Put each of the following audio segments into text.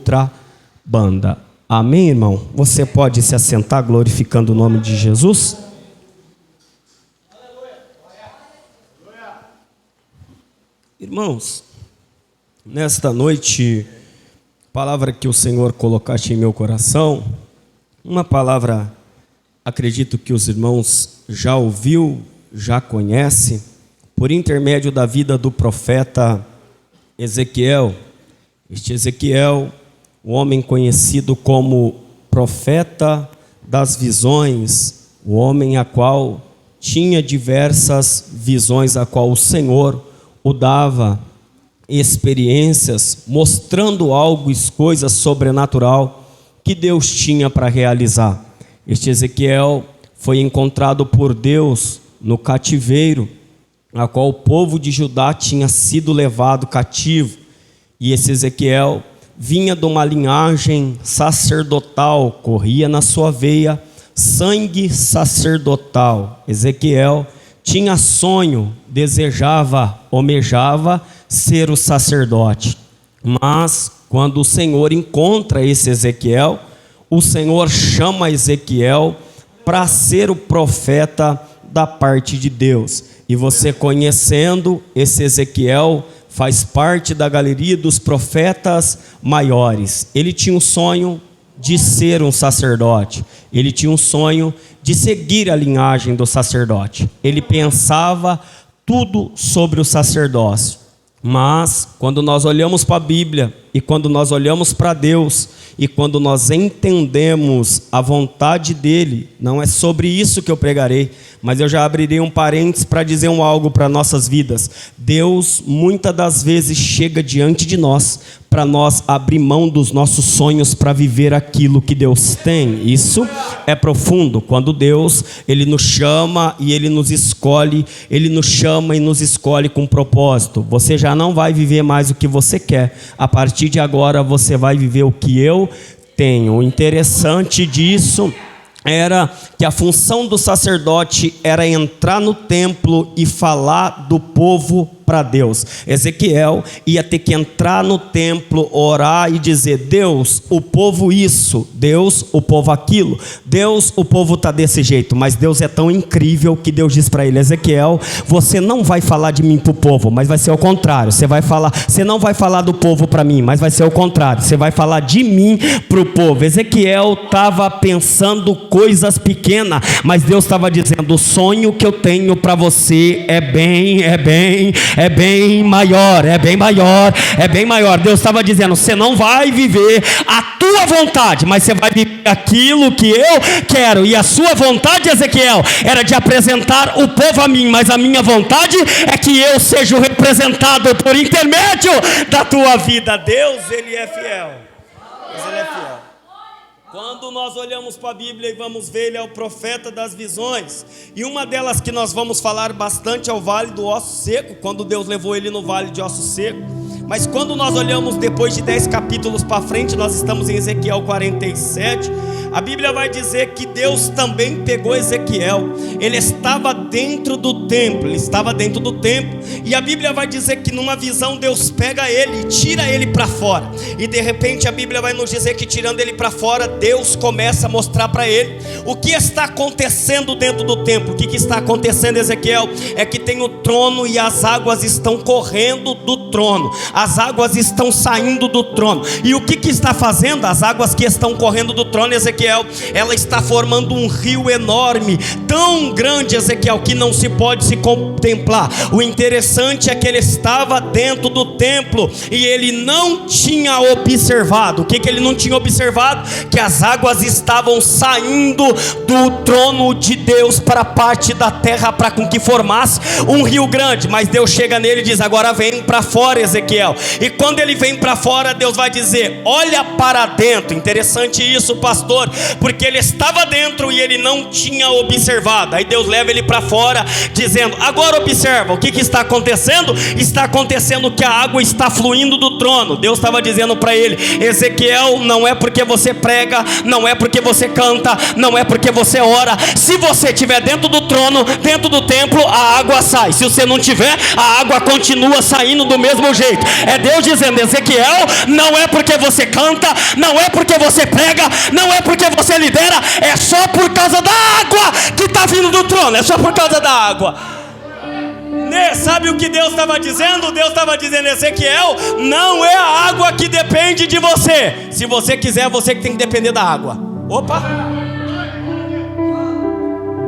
outra banda. Amém, irmão? Você pode se assentar glorificando o nome de Jesus? Irmãos, nesta noite, palavra que o Senhor colocaste em meu coração, uma palavra, acredito que os irmãos já ouviu, já conhecem, por intermédio da vida do profeta Ezequiel. Este Ezequiel, o homem conhecido como profeta das visões, o homem a qual tinha diversas visões, a qual o Senhor o dava experiências, mostrando algo, coisas sobrenatural que Deus tinha para realizar. Este Ezequiel foi encontrado por Deus no cativeiro, a qual o povo de Judá tinha sido levado cativo. E esse Ezequiel vinha de uma linhagem sacerdotal, corria na sua veia sangue sacerdotal. Ezequiel tinha sonho, desejava, almejava ser o sacerdote. Mas quando o Senhor encontra esse Ezequiel, o Senhor chama Ezequiel para ser o profeta da parte de Deus. E você, conhecendo esse Ezequiel, faz parte da galeria dos profetas maiores. Ele tinha um sonho de ser um sacerdote. Ele tinha um sonho de seguir a linhagem do sacerdote. Ele pensava tudo sobre o sacerdócio. Mas quando nós olhamos para a Bíblia e quando nós olhamos para Deus e quando nós entendemos a vontade dele, não é sobre isso que eu pregarei, mas eu já abrirei um parênteses para dizer algo para nossas vidas. Deus muitas das vezes chega diante de nós para nós abrir mão dos nossos sonhos para viver aquilo que Deus tem. Isso é profundo. Quando Deus, Ele nos chama e Ele nos escolhe, Ele nos chama e nos escolhe com propósito. Você já não vai viver mais o que você quer. A partir de agora você vai viver o que eu tenho. O interessante disso era que a função do sacerdote era entrar no templo e falar do povo para Deus. Ezequiel ia ter que entrar no templo, orar e dizer: Deus, o povo isso, Deus, o povo aquilo, Deus, o povo está desse jeito. Mas Deus é tão incrível que Deus diz para ele: Ezequiel, você não vai falar de mim para o povo, mas vai ser o contrário. Você não vai falar do povo para mim, mas vai ser o contrário. Você vai falar de mim para o povo. Ezequiel estava pensando coisas pequenas, mas Deus estava dizendo: o sonho que eu tenho para você é bem maior, é bem maior. Deus estava dizendo: você não vai viver a tua vontade, mas você vai viver aquilo que eu quero. E a sua vontade, Ezequiel, era de apresentar o povo a mim, mas a minha vontade é que eu seja o representado por intermédio da tua vida. Deus, Ele é fiel. Deus, Ele é fiel. Quando nós olhamos para a Bíblia e vamos ver, ele é o profeta das visões. E uma delas que nós vamos falar bastante é o Vale do Osso Seco, quando Deus levou ele no Vale de Osso Seco. Mas quando nós olhamos depois de 10 capítulos para frente, nós estamos em Ezequiel 47, a Bíblia vai dizer que Deus também pegou Ezequiel. Ele estava dentro do templo, e a Bíblia vai dizer que numa visão Deus pega ele e tira ele para fora. E de repente a Bíblia vai nos dizer que tirando ele para fora, Deus começa a mostrar para ele o que está acontecendo dentro do templo. O que está acontecendo, Ezequiel? É que tem o trono e as águas estão correndo do trono. As águas estão saindo do trono. E o que está fazendo? As águas que estão correndo do trono, Ezequiel, ela está formando um rio enorme, tão grande, Ezequiel, que não se pode se contemplar. O interessante é que ele estava dentro do templo e ele não tinha observado. O que ele não tinha observado? Que as águas estavam saindo do trono de Deus para a parte da terra, para com que formasse um rio grande. Mas Deus chega nele e diz: agora vem para fora, Ezequiel. E quando ele vem para fora, Deus vai dizer: olha para dentro. Interessante isso, pastor, porque ele estava dentro e ele não tinha observado. Aí Deus leva ele para fora, dizendo: agora observa, o que está acontecendo? Está acontecendo que a água está fluindo do trono. Deus estava dizendo para ele: Ezequiel, não é porque você prega, não é porque você canta, não é porque você ora. Se você estiver dentro do trono, dentro do templo, a água sai. Se você não tiver, a água continua saindo do mesmo mesmo jeito. É Deus dizendo: Ezequiel, não é porque você canta, não é porque você prega, não é porque você lidera, é só por causa da água que está vindo do trono, é só por causa da água. Sabe o que Deus estava dizendo? Deus estava dizendo: Ezequiel, não é a água que depende de você. Se você quiser, você que tem que depender da água. Opa!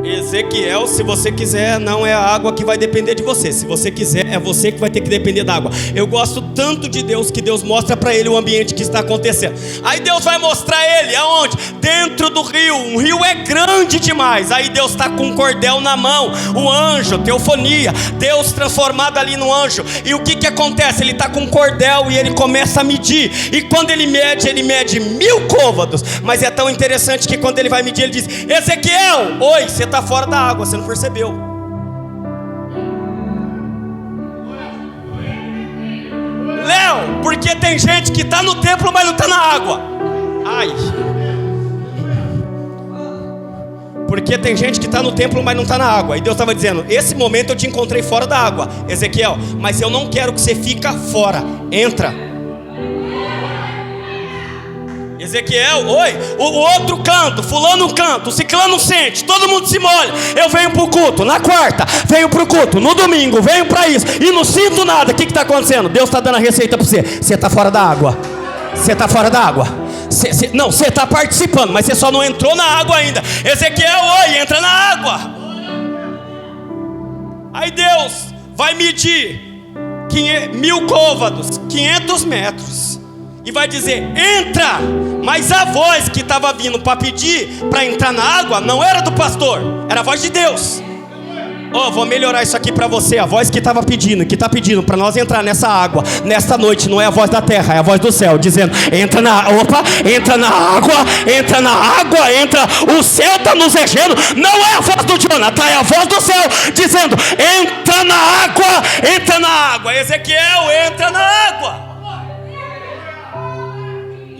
Ezequiel, se você quiser, não é a água que vai depender de você. Se você quiser, é você que vai ter que depender da água. Eu gosto tanto de Deus que Deus mostra para ele o ambiente que está acontecendo. Aí Deus vai mostrar ele aonde? Dentro do rio. Um rio é grande demais. Aí Deus está com um cordel na mão. O anjo, teofonia, Deus transformado ali no anjo. E o que acontece? Ele está com um cordel e ele começa a medir. E quando ele mede 1000 côvados. Mas é tão interessante que quando ele vai medir, ele diz: Ezequiel, oi, você está fora da água, você não percebeu. Léo, porque tem gente que está no templo, mas não está na água. Ai. Porque tem gente que está no templo, mas não está na água. E Deus estava dizendo: esse momento eu te encontrei fora da água, Ezequiel, mas eu não quero que você fique fora. Entra. Ezequiel, oi, o outro canto, fulano canta, o ciclano sente, todo mundo se molha. Eu venho para o culto, na quarta, venho para o culto, no domingo, venho para isso, e não sinto nada. O que está acontecendo? Deus está dando a receita para você. Você está fora da água. Você está fora da água. Não, você está participando, mas você só não entrou na água ainda. Ezequiel, oi, entra na água. Aí Deus vai medir 1000 côvados, 500 metros. E vai dizer: entra. Mas a voz que estava vindo para pedir para entrar na água não era do pastor, era a voz de Deus. Vou melhorar isso aqui para você. A voz que estava pedindo, que está pedindo para nós entrar nessa água nesta noite, não é a voz da terra, é a voz do céu, dizendo: entra na água, entra na água, entra na água, entra. O céu está nos regendo. Não é a voz do Jonathan, é a voz do céu dizendo: entra na água, entra na água. Ezequiel, entra na água.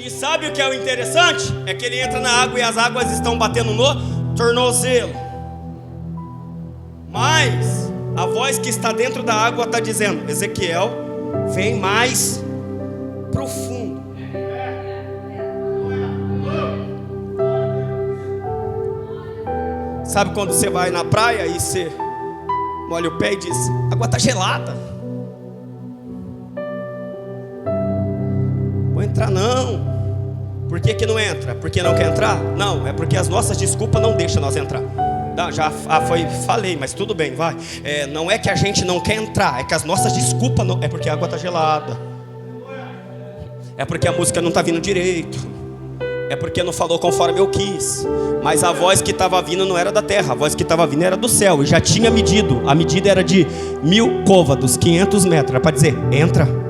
Sabe o que é o interessante? É que ele entra na água e as águas estão batendo no tornozelo. Mas a voz que está dentro da água está dizendo: Ezequiel, vem mais profundo. Sabe quando você vai na praia e você molha o pé e diz: a água está gelada. Vou entrar não. Por que não entra? Porque não quer entrar? Não, é porque as nossas desculpas não deixam nós entrar. Falei, mas tudo bem, vai. Não é que a gente não quer entrar, é que as nossas desculpas não. É porque a água está gelada. É porque a música não está vindo direito. É porque não falou conforme eu quis. Mas a voz que estava vindo não era da terra, a voz que estava vindo era do céu. E já tinha medido. A medida era de 1000 côvados, 500 metros. Era para dizer: entra.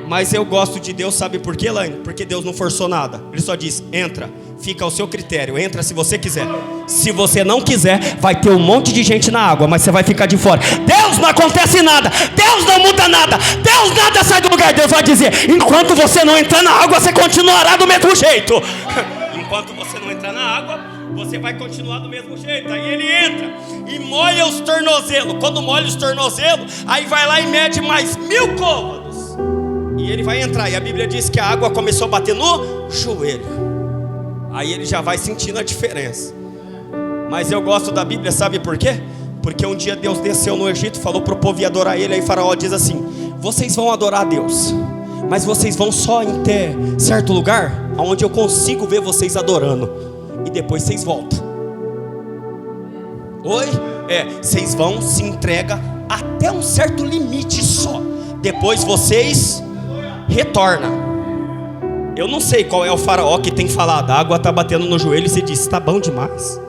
Mas eu gosto de Deus, sabe por quê, Elaine? Porque Deus não forçou nada. Ele só disse: entra, fica ao seu critério. Entra se você quiser. Se você não quiser, vai ter um monte de gente na água, mas você vai ficar de fora. Deus não acontece nada, Deus não muda nada, Deus nada sai do lugar. Deus vai dizer: enquanto você não entrar na água, você continuará do mesmo jeito. Enquanto você não entrar na água, você vai continuar do mesmo jeito. Aí ele entra e molha os tornozelos. Quando molha os tornozelos, aí vai lá e mede mais 1000 côvados. E ele vai entrar, e a Bíblia diz que a água começou a bater no joelho. Aí ele já vai sentindo a diferença. Mas eu gosto da Bíblia, sabe por quê? Porque um dia Deus desceu no Egito, falou para o povo ir adorar ele. Aí Faraó diz assim: vocês vão adorar a Deus, mas vocês vão só em ter certo lugar onde eu consigo ver vocês adorando, e depois vocês voltam. Oi? Vocês vão, se entrega até um certo limite só. Depois vocês retorna. Eu não sei qual é o faraó que tem falado: a água está batendo no joelho, e você diz: está bom demais.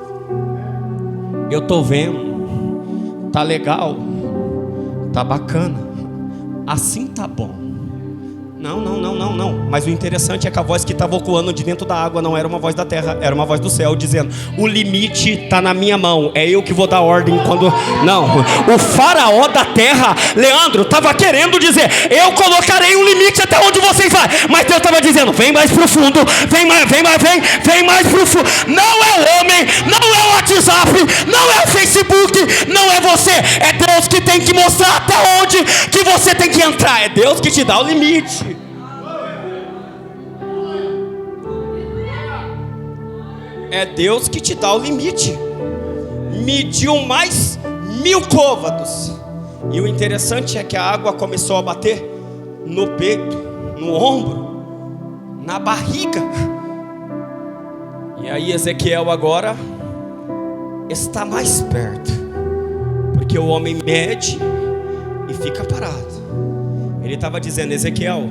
Eu estou vendo, tá legal, tá bacana, assim tá bom. Não. Mas o interessante é que a voz que estava ecoando de dentro da água não era uma voz da terra, era uma voz do céu dizendo: o limite está na minha mão, é eu que vou dar ordem quando... Não, o faraó da terra, Leandro, estava querendo dizer: eu colocarei um limite até onde vocês vão. Mas Deus estava dizendo: vem mais profundo, vem mais profundo. Não é o homem, não é o WhatsApp, não é o Facebook, não é você. É Deus que tem que mostrar até onde que você tem que entrar. É Deus que te dá o limite. É Deus que te dá o limite. Mediu mais 1000 côvados. E o interessante é que a água começou a bater no peito, no ombro, na barriga. E aí Ezequiel agora está mais perto, porque o homem mede e fica parado. Ele estava dizendo: Ezequiel,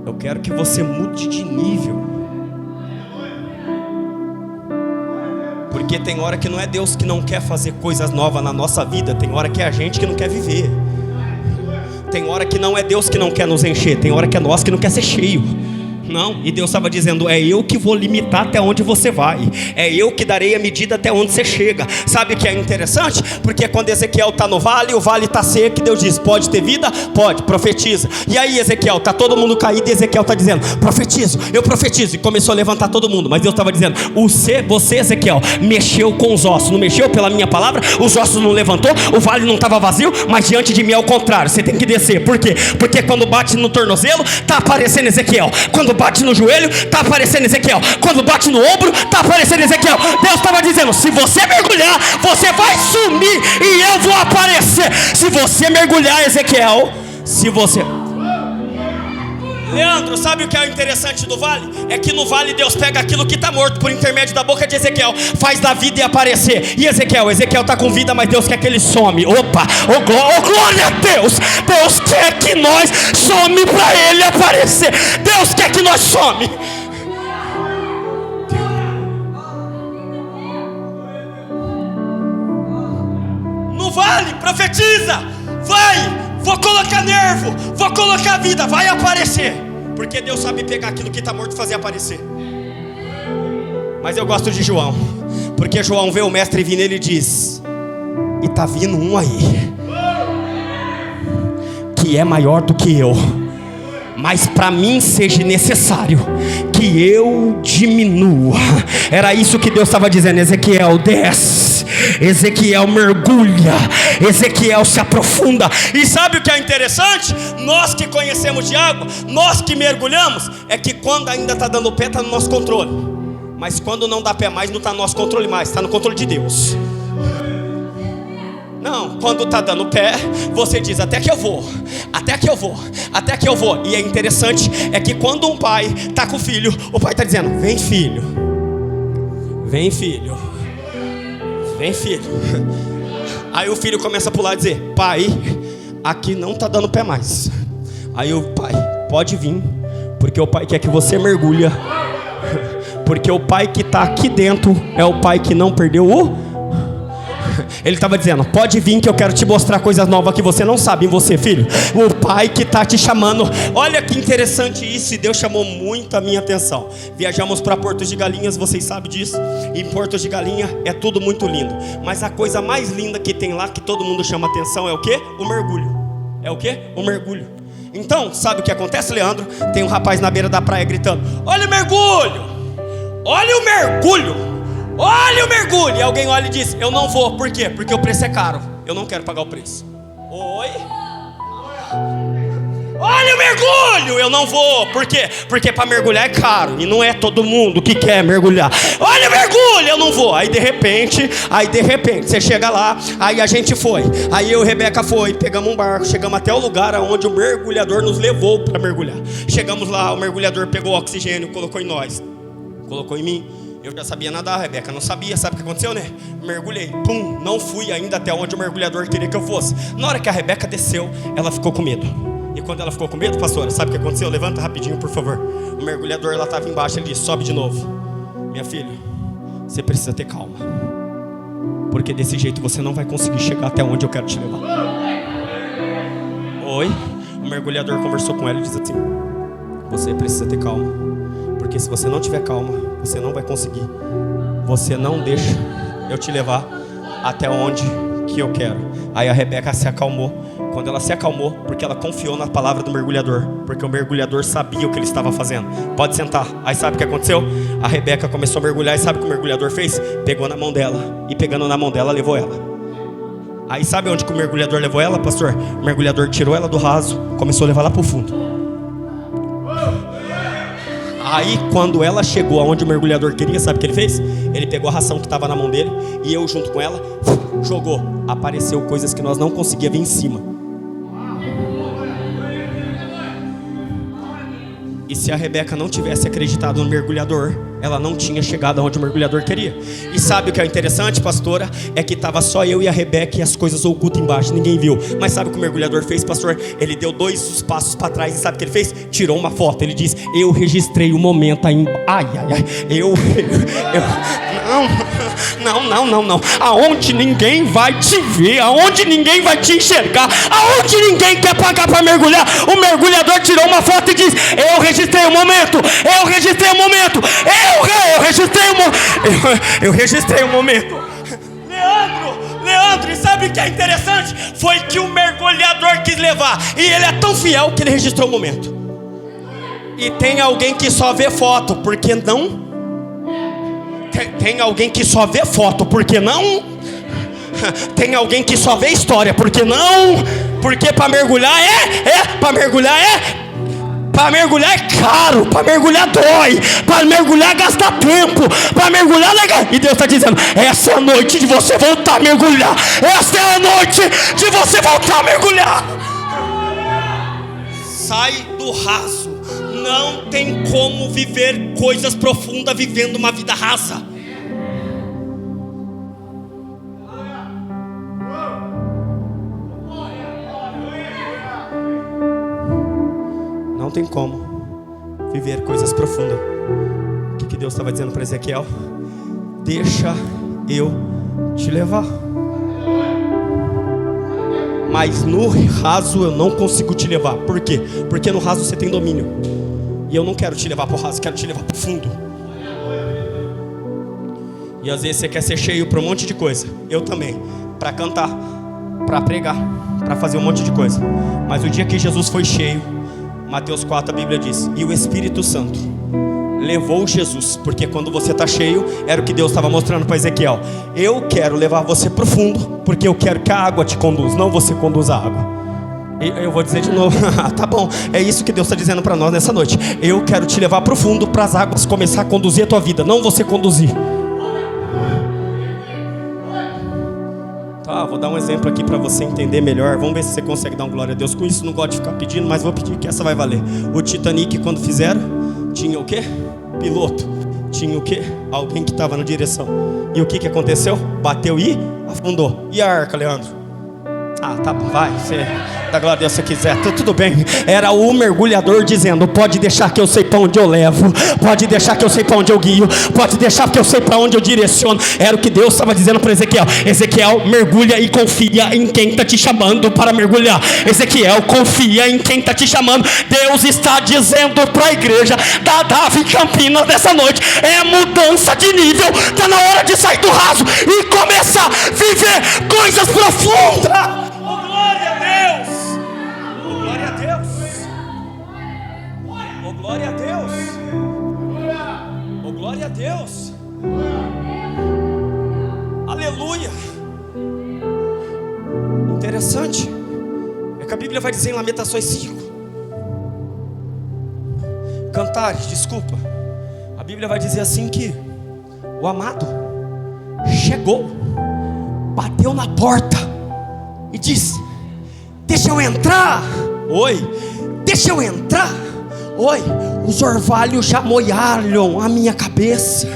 eu quero que você mude de nível. Porque tem hora que não é Deus que não quer fazer coisas novas na nossa vida, tem hora que é a gente que não quer viver. Tem hora que não é Deus que não quer nos encher, tem hora que é nós que não quer ser cheio. Não, e Deus estava dizendo: é eu que vou limitar até onde você vai, é eu que darei a medida até onde você chega. Sabe o que é interessante? Porque quando Ezequiel está no vale, o vale está seco, e Deus diz: pode ter vida? Pode, profetiza. E aí Ezequiel, está todo mundo caído, e Ezequiel está dizendo: profetizo, eu profetizo. E começou a levantar todo mundo, mas Deus estava dizendo: você Ezequiel, mexeu com os ossos, não mexeu pela minha palavra, os ossos não levantou, o vale não estava vazio, mas diante de mim é o contrário, você tem que descer. Por quê? Porque quando bate no tornozelo, está aparecendo Ezequiel. Quando bate no joelho, está aparecendo Ezequiel. Quando bate no ombro, está aparecendo Ezequiel. Deus estava dizendo: se você mergulhar, você vai sumir e eu vou aparecer. Se você mergulhar, Ezequiel, se você... Leandro, sabe o que é o interessante do vale? É que no vale Deus pega aquilo que está morto por intermédio da boca de Ezequiel, faz da vida e aparecer. E Ezequiel está com vida, mas Deus quer que ele some. Opa, glória a Deus. Deus quer que nós some para ele aparecer. Deus quer que nós some. No vale, profetiza. Vai. Vou colocar nervo, vou colocar vida, vai aparecer. Porque Deus sabe pegar aquilo que está morto e fazer aparecer. Mas eu gosto de João, porque João vê o mestre vir nele e diz: e está vindo um aí que é maior do que eu, mas para mim seja necessário que eu diminua. Era isso que Deus estava dizendo: Ezequiel, desce. Ezequiel mergulha, Ezequiel se aprofunda. E sabe o que é interessante? Nós que conhecemos de água, nós que mergulhamos, é que quando ainda está dando pé, está no nosso controle. Mas quando não dá pé mais, não está no nosso controle mais, está no controle de Deus. Não, quando está dando pé, você diz: até que eu vou. E é interessante, é que quando um pai está com o filho, o pai está dizendo: vem filho. Aí o filho começa a pular e dizer: pai, aqui não está dando pé mais. Aí o pai: pode vir, porque o pai quer que você mergulha. Porque o pai que está aqui dentro é o pai que não perdeu o... Ele estava dizendo: pode vir que eu quero te mostrar coisas novas que você não sabe em você, filho. O pai que está te chamando. Olha que interessante isso, e Deus chamou muito a minha atenção. Viajamos para Portos de Galinhas, vocês sabem disso. E em Portos de Galinha é tudo muito lindo, mas a coisa mais linda que tem lá, que todo mundo chama atenção, é o quê? O mergulho. É o quê? O mergulho. Então, sabe o que acontece, Leandro? Tem um rapaz na beira da praia gritando: olha o mergulho! Olha o mergulho! Olha o mergulho! E alguém olha e diz: eu não vou. Por quê? Porque o preço é caro. Eu não quero pagar o preço. Oi? Olha o mergulho! Eu não vou. Por quê? Porque para mergulhar é caro, e não é todo mundo que quer mergulhar. Olha o mergulho! Eu não vou. Aí de repente, você chega lá. Aí a gente foi. Aí eu e Rebeca foi. Pegamos um barco, chegamos até o lugar onde o mergulhador nos levou para mergulhar. Chegamos lá, o mergulhador pegou o oxigênio, colocou em nós. Colocou em mim. Eu já sabia nadar, a Rebeca não sabia. Sabe o que aconteceu, né? Mergulhei, pum, não fui ainda até onde o mergulhador queria que eu fosse. Na hora que a Rebeca desceu, ela ficou com medo. E quando ela ficou com medo, pastora, sabe o que aconteceu? Levanta rapidinho, por favor. O mergulhador, ela estava embaixo, ele disse: sobe de novo. Minha filha, você precisa ter calma, porque desse jeito você não vai conseguir chegar até onde eu quero te levar. Oi? O mergulhador conversou com ela e disse assim: você precisa ter calma, porque se você não tiver calma, você não vai conseguir. Você não deixa eu te levar até onde que eu quero. Aí a Rebeca se acalmou. Quando ela se acalmou, porque ela confiou na palavra do mergulhador, porque o mergulhador sabia o que ele estava fazendo. Pode sentar. Aí sabe o que aconteceu? A Rebeca começou a mergulhar e sabe o que o mergulhador fez? Pegou na mão dela, e pegando na mão dela, levou ela. Aí sabe onde que o mergulhador levou ela, pastor? O mergulhador tirou ela do raso, começou a levar lá para o fundo. Aí quando ela chegou aonde o mergulhador queria, sabe o que ele fez? Ele pegou a ração que estava na mão dele, e eu junto com ela, jogou. Apareceu coisas que nós não conseguíamos ver em cima. E se a Rebeca não tivesse acreditado no mergulhador, ela não tinha chegado aonde o mergulhador queria. E sabe o que é interessante, pastora? É que estava só eu e a Rebeca e as coisas ocultas embaixo, ninguém viu. Mas sabe o que o mergulhador fez, pastor? Ele deu 2 passos para trás e sabe o que ele fez? Tirou uma foto. Ele diz: eu registrei o momento aí. Ai, ai, ai. Não. Aonde ninguém vai te ver, aonde ninguém vai te enxergar, aonde ninguém quer pagar para mergulhar, o mergulhador tirou uma foto e diz: eu registrei o momento, eu registrei o momento, eu registrei o momento, eu registrei o momento. Leandro, e sabe o que é interessante? Foi que o mergulhador quis levar, e ele é tão fiel que ele registrou o momento. E tem alguém que só vê foto, porque não? Tem alguém que só vê foto, porque não? Tem alguém que só vê história, porque não? Porque para mergulhar para mergulhar é caro, para mergulhar dói, para mergulhar gasta tempo, para mergulhar legal. E Deus está dizendo: essa é a noite de você voltar a mergulhar, essa é a noite de você voltar a mergulhar. Sai do raso. Não tem como viver coisas profundas vivendo uma vida rasa. Não tem como viver coisas profundas. O que Deus estava dizendo para Ezequiel? Deixa eu te levar. Mas no raso eu não consigo te levar. Por quê? Porque no raso você tem domínio. E eu não quero te levar para o raso, quero te levar para o fundo. E às vezes você quer ser cheio para um monte de coisa. Eu também. Para cantar, para pregar, para fazer um monte de coisa. Mas o dia que Jesus foi cheio, Mateus 4 a Bíblia diz: e o Espírito Santo levou Jesus. Porque quando você está cheio, era o que Deus estava mostrando para Ezequiel: eu quero levar você para o fundo, porque eu quero que a água te conduza, não você conduz a água. Eu vou dizer de novo. Tá bom, é isso que Deus está dizendo para nós nessa noite. Eu quero te levar para o fundo, para as águas começar a conduzir a tua vida, não você conduzir. Tá, vou dar um exemplo aqui para você entender melhor. Vamos ver se você consegue dar um glória a Deus. Com isso não gosto de ficar pedindo, mas vou pedir que essa vai valer. O Titanic, quando fizeram, tinha o quê? Piloto. Tinha o quê? Alguém que estava na direção. E o que aconteceu? Bateu e afundou. E a arca, Leandro? Ah, tá bom, vai, você dá glória a Deus se quiser, tudo bem. Era o mergulhador dizendo: pode deixar que eu sei para onde eu levo, pode deixar que eu sei para onde eu guio, pode deixar que eu sei para onde eu direciono. Era o que Deus estava dizendo para Ezequiel: Ezequiel, mergulha e confia em quem está te chamando para mergulhar. Ezequiel, confia em quem está te chamando. Deus está dizendo para a igreja da Davi Campinas dessa noite: é mudança de nível, está na hora de sair do raso e começar a viver coisas profundas. Glória a Deus. Oh, glória a Deus. Aleluia. Interessante é que a Bíblia vai dizer em Lamentações 5, Cantares, desculpa. A Bíblia vai dizer assim que o amado chegou, bateu na porta e disse: deixa eu entrar. Oi, deixa eu entrar. Oi, os orvalhos já molharam a minha cabeça.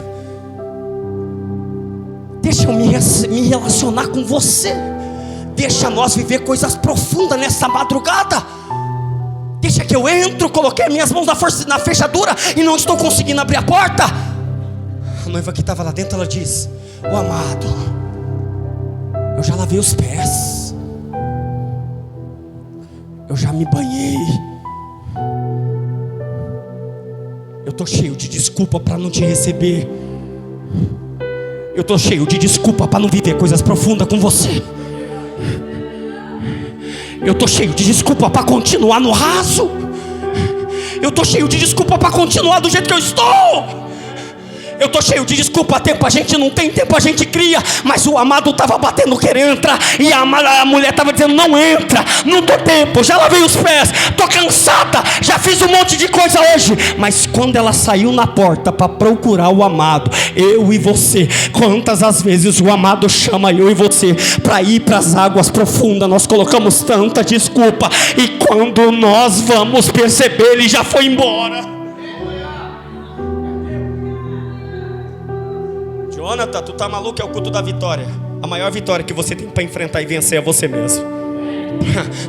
Deixa eu me relacionar com você. Deixa nós viver coisas profundas nessa madrugada. Deixa que eu entro, coloquei minhas mãos na fechadura e não estou conseguindo abrir a porta. A noiva que estava lá dentro, ela diz: ô amado, eu já lavei os pés, eu já me banhei. Eu estou cheio de desculpa para não te receber. Eu estou cheio de desculpa para não viver coisas profundas com você. Eu estou cheio de desculpa para continuar no raso. Eu estou cheio de desculpa para continuar do jeito que eu estou. Eu estou cheio de desculpa. Tempo a gente não tem, tempo a gente cria. Mas o amado estava batendo querendo entrar. E a mulher estava dizendo: não entra, não dou tempo, já lavei os pés, estou cansada, já fiz um monte de coisa hoje. Mas quando ela saiu na porta para procurar o amado, eu e você, quantas as vezes o amado chama eu e você para ir para as águas profundas? Nós colocamos tanta desculpa, e quando nós vamos perceber, ele já foi embora. Jonathan, tu tá maluco? É o culto da vitória. A maior vitória que você tem para enfrentar e vencer é você mesmo.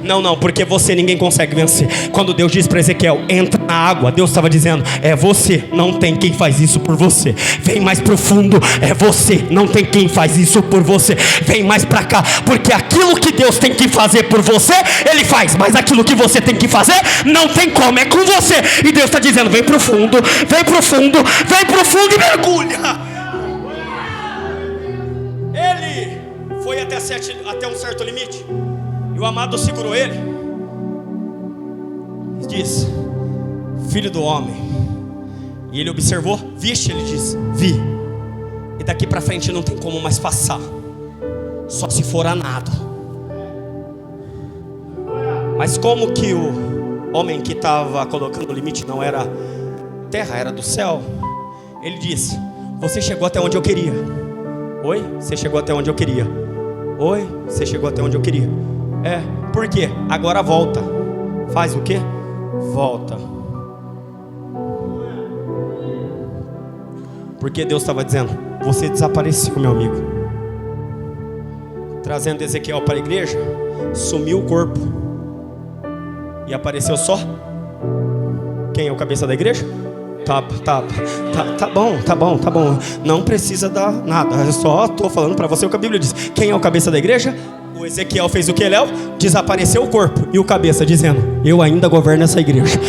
Não, porque você ninguém consegue vencer. Quando Deus diz para Ezequiel: entra na água, Deus estava dizendo: é você, não tem quem faz isso por você. Vem mais profundo, é você, não tem quem faz isso por você. Vem mais para cá, porque aquilo que Deus tem que fazer por você, Ele faz. Mas aquilo que você tem que fazer, não tem como, é com você. E Deus está dizendo: vem profundo, vem profundo, vem profundo e mergulha. Ele foi até um certo limite, e o amado segurou ele e disse: filho do homem. E ele observou: viste? Ele disse: vi. E daqui para frente não tem como mais passar, só se for a nado. Mas como que o homem que estava colocando o limite não era terra, era do céu, ele disse: você chegou até onde eu queria. Oi? Você chegou até onde eu queria. Oi? Você chegou até onde eu queria. É, por quê? Agora volta. Faz o quê? Volta. Porque Deus estava dizendo: você desapareceu, meu amigo. Trazendo Ezequiel para a igreja, sumiu o corpo e apareceu só. Quem é o cabeça da igreja? Tá bom. Não precisa dar nada. Eu só estou falando para você o que a Bíblia diz. Quem é o cabeça da igreja? O Ezequiel fez o que, Léo? Desapareceu o corpo. E o cabeça dizendo: eu ainda governo essa igreja.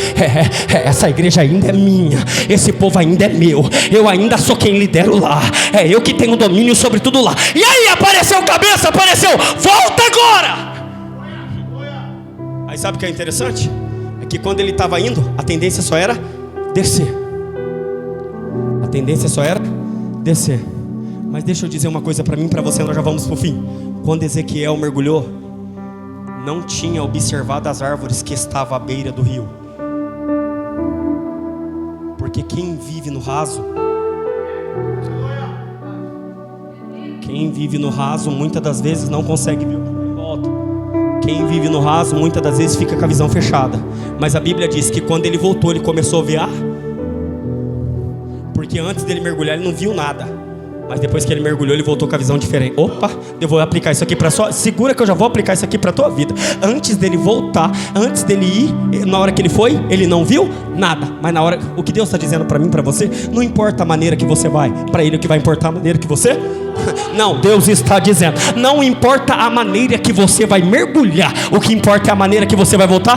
Essa igreja ainda é minha. Esse povo ainda é meu. Eu ainda sou quem lidero lá. É eu que tenho domínio sobre tudo lá. E aí apareceu o cabeça, apareceu: volta agora. Aí sabe o que é interessante? É que quando ele estava indo, a tendência só era descer. A tendência só era descer. Mas deixa eu dizer uma coisa para mim e para você, nós já vamos pro fim. Quando Ezequiel mergulhou, não tinha observado as árvores que estavam à beira do rio. Porque quem vive no raso, muitas das vezes não consegue ver o que está em volta. Quem vive no raso, muitas das vezes fica com a visão fechada. Mas a Bíblia diz que quando ele voltou, ele começou a ver. Porque antes dele mergulhar, ele não viu nada. Mas depois que ele mergulhou, ele voltou com a visão diferente. Opa, eu vou aplicar isso aqui para só. Segura que eu já vou aplicar isso aqui para tua vida. Antes dele voltar, antes dele ir, na hora que ele foi, ele não viu nada. Mas na hora, o que Deus está dizendo para mim, para você, não importa a maneira que você vai. Para ele o que vai importar a maneira que você. Não, Deus está dizendo: não importa a maneira que você vai mergulhar, o que importa é a maneira que você vai voltar.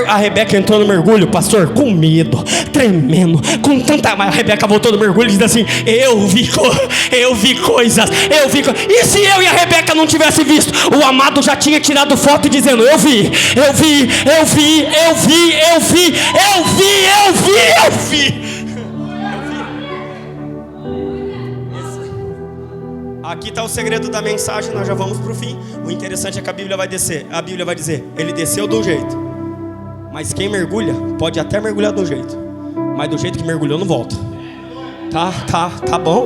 A Rebeca entrou no mergulho, pastor, com medo, tremendo, com tanta. Mas a Rebeca voltou no mergulho e diz assim: eu vi coisas. E se eu e a Rebeca não tivesse visto? O amado já tinha tirado foto dizendo: eu vi. Aqui está o segredo da mensagem, nós já vamos para o fim. O interessante é que a Bíblia vai dizer: ele desceu de um jeito. Mas quem mergulha, pode até mergulhar de um jeito, mas do jeito que mergulhou não volta. Tá bom,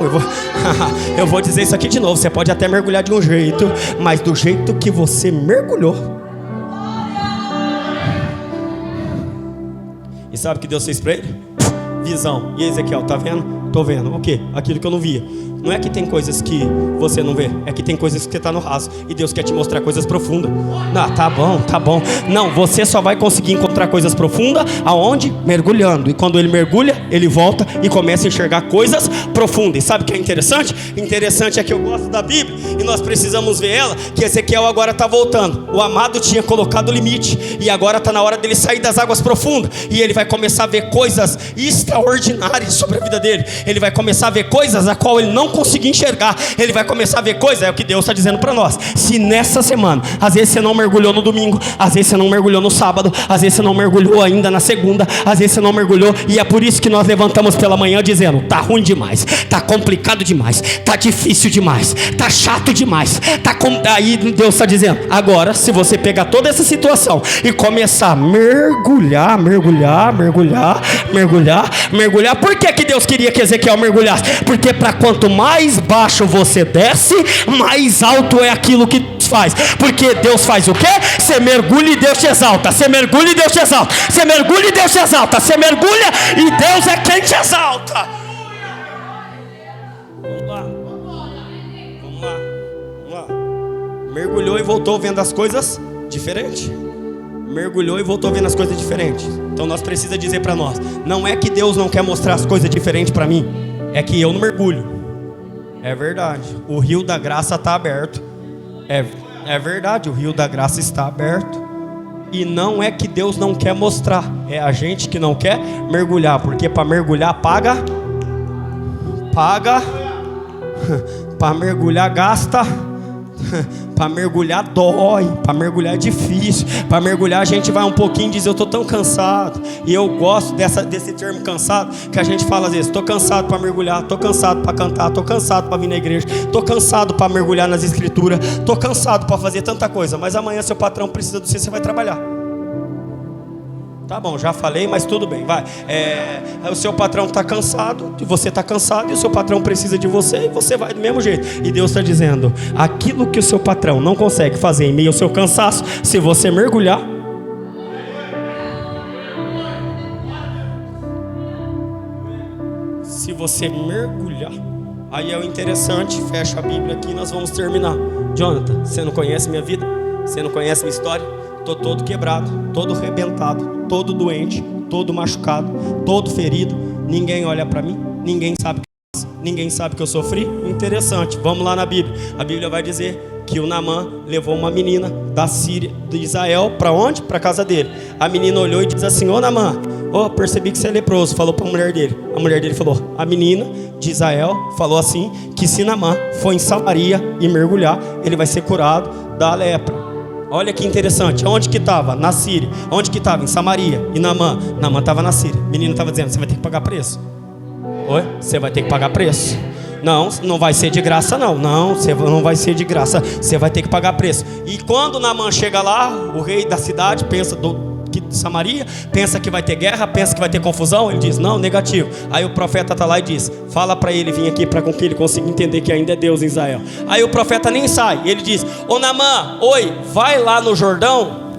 eu vou dizer isso aqui de novo. Você pode até mergulhar de um jeito, mas do jeito que você mergulhou. E sabe o que Deus fez para ele? Visão. E Ezequiel, tá vendo? Tô vendo. O quê? Aquilo que eu não via. Não é que tem coisas que você não vê, é que tem coisas que você está no raso e Deus quer te mostrar coisas profundas. Não, tá bom. Não, você só vai conseguir encontrar coisas profundas aonde? Mergulhando. E quando ele mergulha, ele volta e começa a enxergar coisas profundas. E sabe o que é interessante? Interessante é que eu gosto da Bíblia e nós precisamos ver ela, que Ezequiel agora está voltando. O amado tinha colocado o limite e agora está na hora dele sair das águas profundas e ele vai começar a ver coisas extraordinárias sobre a vida dele. Ele vai começar a ver coisas a qual ele não conseguir enxergar. Ele vai começar a ver coisas. É o que Deus está dizendo para nós. Se nessa semana, às vezes você não mergulhou no domingo, às vezes você não mergulhou no sábado, às vezes você não mergulhou ainda na segunda, às vezes você não mergulhou, e é por isso que nós levantamos pela manhã dizendo: tá ruim demais, tá complicado demais, tá difícil demais, tá chato demais, aí Deus está dizendo: agora, se você pegar toda essa situação e começar a mergulhar, por que Deus queria que Ezequiel mergulhasse? Porque para quanto mais baixo você desce, mais alto é aquilo que faz. Porque Deus faz o quê? Você mergulha e Deus te exalta. Você mergulha e Deus te exalta. Você mergulha e Deus te exalta. Você mergulha e Deus é quem te exalta. Vamos lá. Mergulhou e voltou vendo as coisas diferentes. Então nós precisamos dizer para nós: não é que Deus não quer mostrar as coisas diferentes para mim, é que eu não mergulho. É verdade, o rio da graça está aberto. É verdade, o rio da graça está aberto. E não é que Deus não quer mostrar, é a gente que não quer mergulhar. Porque para mergulhar paga. Para mergulhar gasta. Para mergulhar dói, para mergulhar é difícil. Para mergulhar a gente vai um pouquinho e diz: eu estou tão cansado. E eu gosto desse termo cansado, que a gente fala às vezes: estou cansado para mergulhar, estou cansado para cantar, estou cansado para vir na igreja, estou cansado para mergulhar nas escrituras, estou cansado para fazer tanta coisa. Mas amanhã seu patrão precisa de você vai trabalhar. Tá bom, já falei, mas tudo bem, vai. O seu patrão está cansado, e você está cansado, e o seu patrão precisa de você, e você vai do mesmo jeito. E Deus está dizendo: aquilo que o seu patrão não consegue fazer em meio ao seu cansaço, se você mergulhar, aí é o interessante. Fecha a Bíblia aqui e nós vamos terminar. Jonathan, você não conhece minha vida? Você não conhece minha história? Estou todo quebrado, todo arrebentado, todo doente, todo machucado, todo ferido. Ninguém olha para mim, ninguém sabe o que eu faço, ninguém sabe o que eu sofri. Interessante, vamos lá na Bíblia. A Bíblia vai dizer que o Naamã levou uma menina da Síria, de Israel, para onde? Para a casa dele. A menina olhou e disse assim: ô Naamã, percebi que você é leproso. Falou para a mulher dele. A mulher dele falou: a menina de Israel falou assim, que se Naamã for em Samaria e mergulhar, ele vai ser curado da lepra. Olha que interessante, onde que estava? Na Síria. Onde que estava? Em Samaria. E Naamã estava na Síria. O menino estava dizendo: você vai ter que pagar preço. Oi? Você vai ter que pagar preço. Não vai ser de graça não. Você não vai ser de graça. Você vai ter que pagar preço. E quando Naamã chega lá, o rei da cidade pensa de Samaria, pensa que vai ter guerra, pensa que vai ter confusão. Ele diz: não, negativo. Aí o profeta está lá e diz: fala para ele vir aqui, para com que ele consiga entender que ainda é Deus em Israel. Aí o profeta nem sai. Ele diz: ô Naamã, vai lá no Jordão.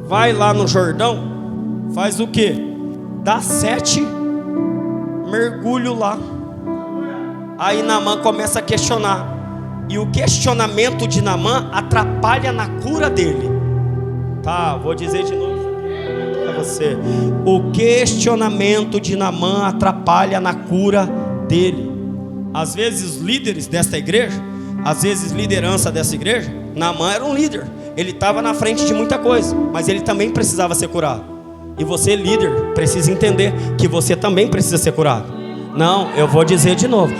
Vai lá no Jordão. Faz o quê? Dá 7 mergulho lá. Aí Naamã começa a questionar. E o questionamento de Naamã atrapalha na cura dele. Tá, vou dizer de novo para você. O questionamento de Naamã atrapalha na cura dele. Às vezes os líderes desta igreja, às vezes liderança dessa igreja, Naamã era um líder. Ele estava na frente de muita coisa, mas ele também precisava ser curado. E você, líder, precisa entender que você também precisa ser curado. Não, eu vou dizer de novo.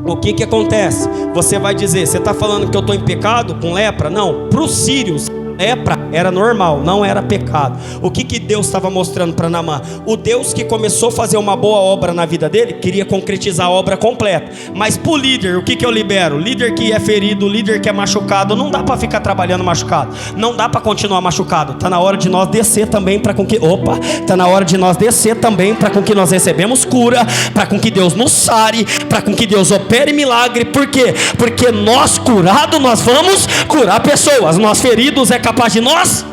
O que acontece? Você vai dizer: você está falando que eu estou em pecado com lepra? Não, para os sírios lepra era normal, não era pecado. O que Deus estava mostrando para Naamã? O Deus que começou a fazer uma boa obra na vida dele queria concretizar a obra completa. Mas para o líder, o que eu libero? Líder que é ferido, líder que é machucado, não dá para ficar trabalhando machucado, não dá para continuar machucado. Está na hora de nós descer também para com que está na hora de nós descer também para com que nós recebemos cura, para com que Deus nos sare, para com que Deus opere milagre. Por quê? Porque nós curados, nós vamos curar pessoas. Nós feridos, é capaz de nós.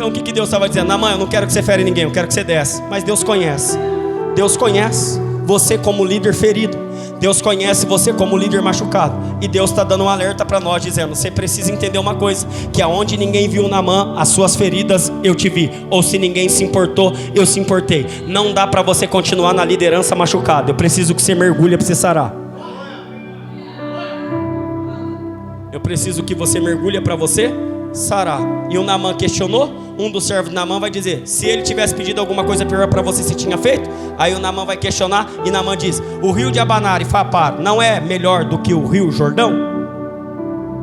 Então o que Deus estava dizendo? Naamã, eu não quero que você fere ninguém, eu quero que você desce. Mas Deus conhece. Deus conhece você como líder ferido. Deus conhece você como líder machucado. E Deus está dando um alerta para nós, dizendo: você precisa entender uma coisa, que aonde ninguém viu Naamã, as suas feridas eu te vi. Ou se ninguém se importou, eu se importei. Não dá para você continuar na liderança machucado. Eu preciso que você mergulhe para você sarar. Eu preciso que você mergulhe para você sarar. E o Naamã questionou. Um dos servos de Naamã vai dizer: se ele tivesse pedido alguma coisa pior para você, se tinha feito. Aí o Naamã vai questionar. E Naamã diz: o rio de Abanar e Fapar não é melhor do que o rio Jordão?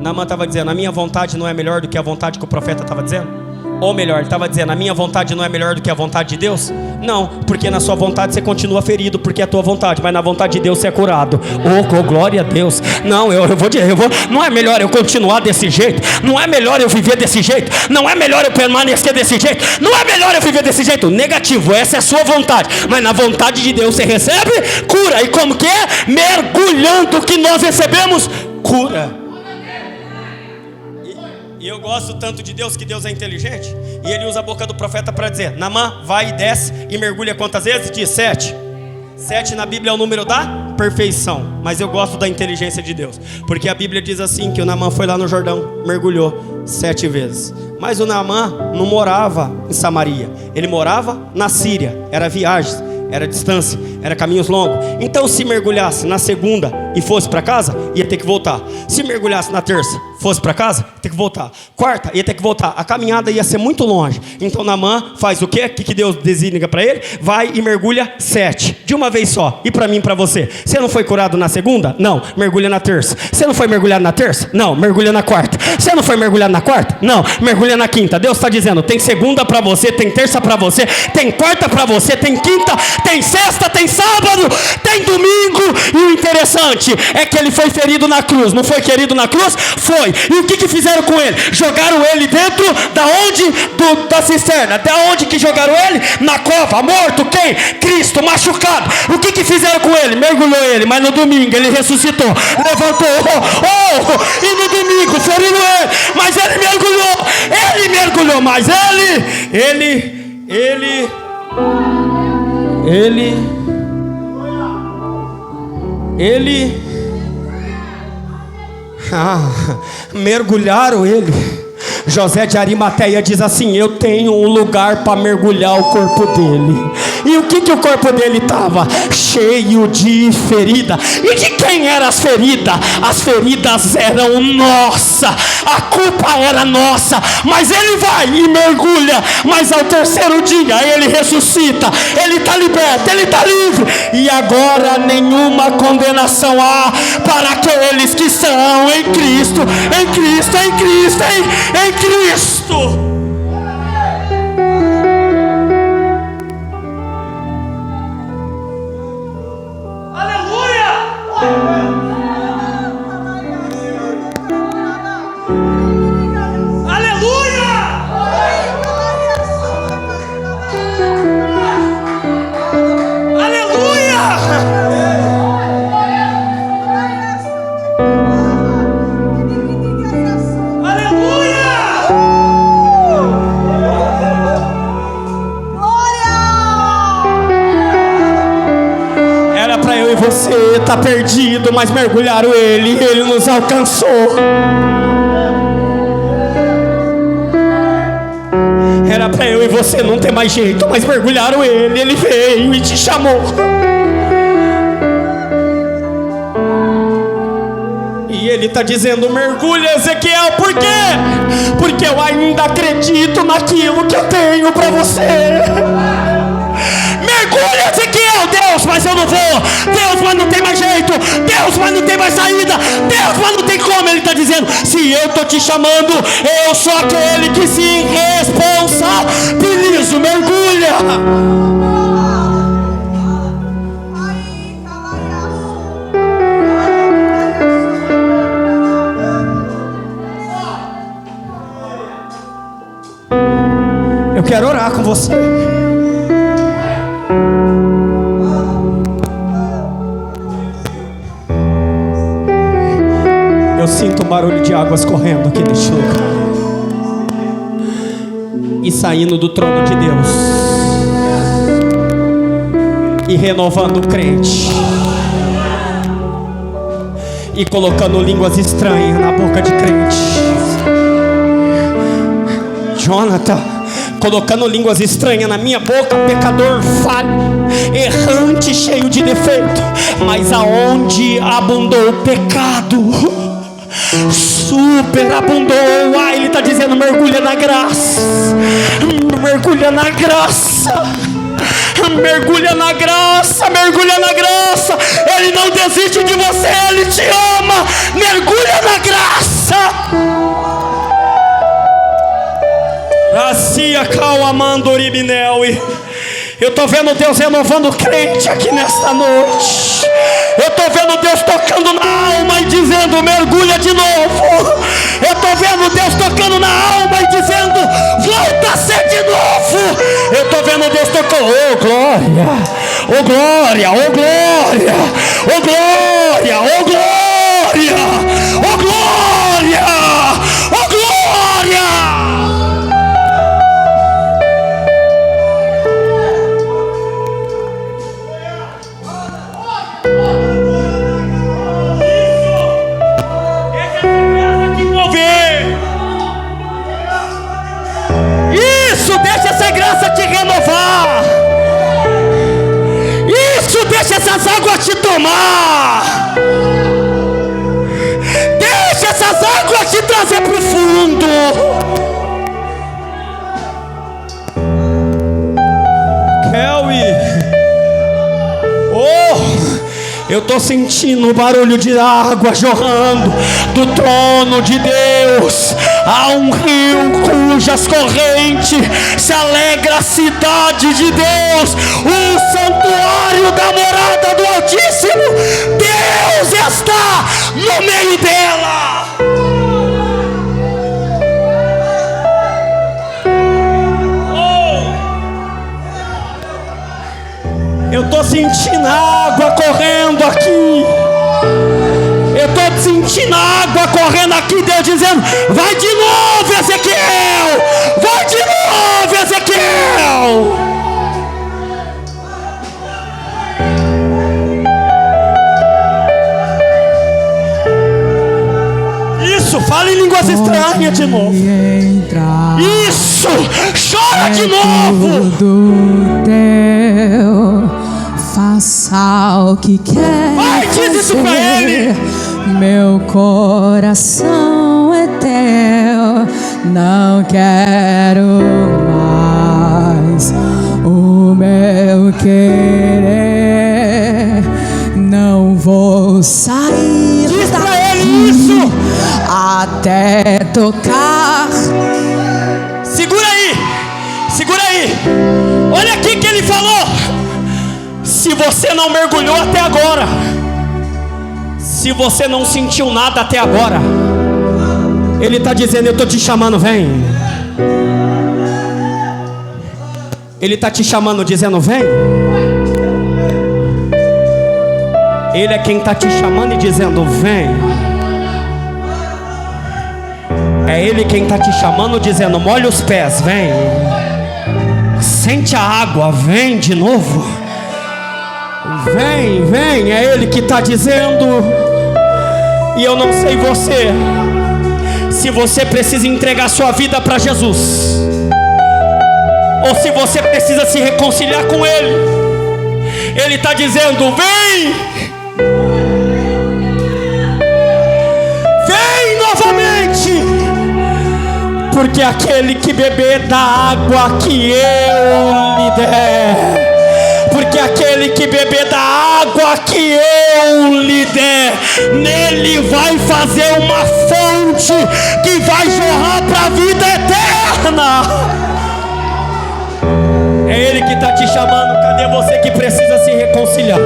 Naamã estava dizendo: a minha vontade não é melhor do que a vontade que o profeta estava dizendo? Ou melhor, ele estava dizendo: a minha vontade não é melhor do que a vontade de Deus? Não, porque na sua vontade você continua ferido, porque é a tua vontade, mas na vontade de Deus você é curado. Oh, glória a Deus. Não, não é melhor eu continuar desse jeito, não é melhor eu viver desse jeito, não é melhor eu permanecer desse jeito, não é melhor eu viver desse jeito. Negativo, essa é a sua vontade, mas na vontade de Deus você recebe cura. E como que é? Mergulhando que nós recebemos cura. E eu gosto tanto de Deus, que Deus é inteligente, e Ele usa a boca do profeta para dizer: Naamã, vai e desce e mergulha quantas vezes? Diz 7. 7 na Bíblia é o número da perfeição. Mas eu gosto da inteligência de Deus, porque a Bíblia diz assim, que o Naamã foi lá no Jordão, mergulhou 7 vezes. Mas o Naamã não morava em Samaria, ele morava na Síria. Era viagens, era distância, era caminhos longos. Então se mergulhasse na segunda e fosse para casa, ia ter que voltar. Se mergulhasse na terça, fosse para casa, ia ter que voltar. Quarta, ia ter que voltar. A caminhada ia ser muito longe. Então Naamã faz o quê? O que Deus designa para ele? Vai e mergulha 7, de uma vez só. E para mim, para você, você não foi curado na segunda? Não, mergulha na terça. Você não foi mergulhado na terça? Não, mergulha na quarta. Você não foi mergulhado na quarta? Não, mergulha na quinta. Deus está dizendo: tem segunda para você, tem terça para você, tem quarta para você, tem quinta, tem sexta, tem sábado, tem domingo. E o interessante é que ele foi ferido na cruz. Não foi querido na cruz? Foi. E o que fizeram com ele? Jogaram ele dentro da onde? Da cisterna. Da onde que jogaram ele? Na cova. Morto quem? Cristo, machucado. O que fizeram com ele? Mergulhou ele. Mas no domingo ele ressuscitou, levantou. E no domingo feriram ele. Mas ele mergulhou. Mas mergulharam ele. José de Arimateia diz assim: eu tenho um lugar para mergulhar o corpo dele. E o que o corpo dele estava? Cheio de ferida. E de quem eram as feridas? As feridas eram nossa, a culpa era nossa. Mas ele vai e mergulha. Mas ao terceiro dia ele ressuscita, ele está liberto, ele está livre. E agora nenhuma condenação há para aqueles que são em Cristo. Em Cristo, em Cristo, em Cristo. Você está perdido, mas mergulharam ele, ele nos alcançou. Era para eu e você não ter mais jeito, mas mergulharam ele, ele veio e te chamou. E ele está dizendo: mergulha, Ezequiel. Por quê? Porque eu ainda acredito naquilo que eu tenho para você. Mergulha, Ezequiel. Deus, mas eu não vou. Deus, mas não tem mais jeito. Deus, mas não tem mais saída. Deus, mas não tem como. Ele está dizendo: se eu estou te chamando, eu sou aquele que se responsabiliza. Mergulha. Eu quero orar com você. Eu sinto um barulho de águas correndo aqui neste lugar. e saindo do trono de Deus e renovando o crente e colocando línguas estranhas na boca de crente. Jonathan, colocando línguas estranhas na minha boca, pecador falho, errante, cheio de defeito, mas aonde abundou o pecado, superabundou. Ele está dizendo: mergulha na graça, mergulha na graça, mergulha na graça, mergulha na graça. Ele não desiste de você, Ele te ama. Mergulha na graça. Racia calma Ribinelli. Eu estou vendo Deus renovando o crente aqui nesta noite. Eu estou vendo Deus tocando na alma e dizendo: mergulha de novo. Eu estou vendo Deus tocando na alma e dizendo: volta a ser de novo. Eu estou vendo Deus tocando. Oh glória, oh glória, oh glória, oh glória, oh glória, oh glória, oh glória. Deixa essa graça te renovar. Isso, deixa essas águas te tomar. Deixa essas águas te trazer para o fundo. Kelly, eu estou sentindo o barulho de água jorrando do trono de Deus. Há um rio cujas correntes se alegra a cidade de Deus, o santuário da morada do Altíssimo. Deus está no meio dela. Eu estou sentindo água correndo aqui. Eu estou sentindo água correndo aqui. Deus dizendo: vai de novo, Ezequiel. Vai de novo, Ezequiel. Isso, fala em línguas estranhas de novo. Isso, chora de novo. Faça o que quer. Vai, diz isso pra ele. Meu coração é teu, não quero mais o meu querer. Não vou sair diz pra ele isso até tocar. Segura aí, segura aí. Olha aqui que ele falou. Se você não mergulhou até agora, se você não sentiu nada até agora, Ele está dizendo: eu estou te chamando, vem. Ele está te chamando, dizendo: vem. Ele é quem está te chamando e dizendo: vem. É Ele quem está te chamando, dizendo: molha os pés, vem. Sente a água, vem de novo. Vem, vem, é Ele que está dizendo. E eu não sei você, se você precisa entregar sua vida para Jesus, ou se você precisa se reconciliar com Ele. Ele está dizendo: vem. Vem novamente. Porque aquele que beber da água que eu lhe der, porque aquele que beber da água que eu lhe der, nele vai fazer uma fonte que vai jorrar para a vida eterna. É Ele que está te chamando. Cadê você que precisa se reconciliar?